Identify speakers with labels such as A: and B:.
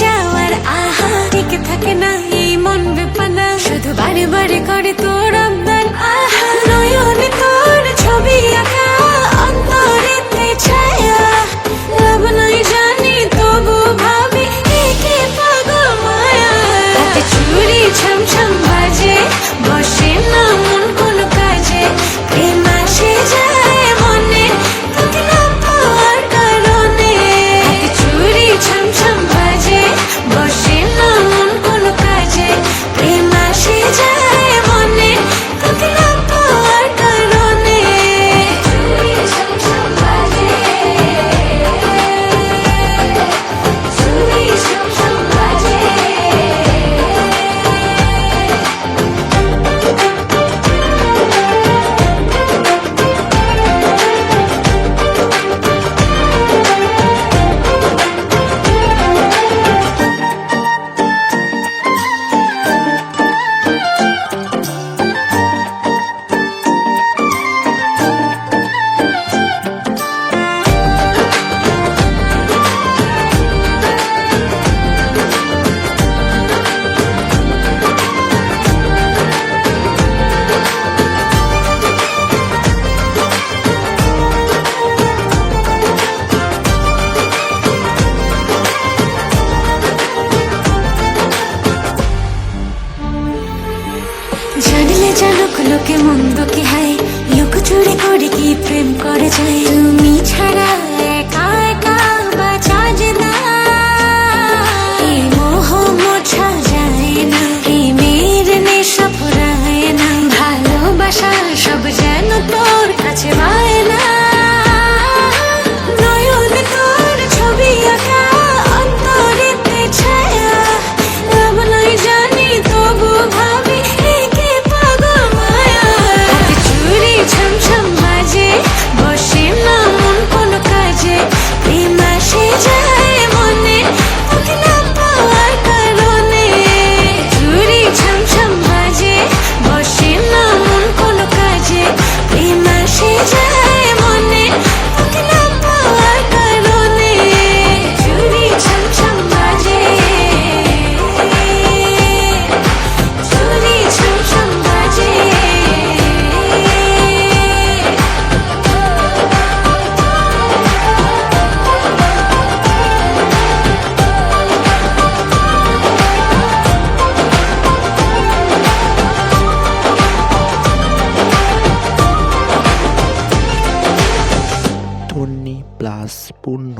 A: যাওয়ার আহা টিকে থাকে না এই মন বেপানা শুধু বারে বারে করে তোর আবদার আহা নয়নে তোর ছবি আঁকা অন্তরেতে ছায়া লাভ নাই জানি তবু ভাবি একে পাগল মায়া হাতে চুড়ি ছমছম বাজে বসে না মন কোনো কাজে প্রেম আসে যায় মনে তোকে না পাওয়ার কারণে হাতে চুড়ি ছমছম বাজে বসে না মন কোনো কাজে প্রেম আসে যায় মনে তোকে না পাওয়ার কারণে চুড়ি ছমছম বাজে চুড়ি ছমছম বাজে জানলে জানুক লোকে মন্দ কি হয় লোক চুরি করে কি প্রেম করে যায় তুমি ছাড়া একা একা বাঁচা যে না এই মোহ মোছা যায় না এই মেয়ের নেশা ফুরায় না ভালোবাসা সব যেন তোর কাছে পায় না নয়নে তোর ছবি আঁকা অন্তরেতে ছায়া লাভ নাই জানি তবু ভাবি একে পাগল মায়া হাতে চুড়ি ছমছম বাজে বসে না মন কোনো কাজে প্রেম আসে যায় মনে তোকে না পাওয়ার কারণে চুড়ি ছমছম বাজে বসে না মন কোনো কাজে প্রেম আসে যায় মনে তোকে না পাওয়ার কারণে চুড়ি ছমছম বাজে চুড়ি ছমছম বাজে
B: টনি প্লাস পূর্ণ।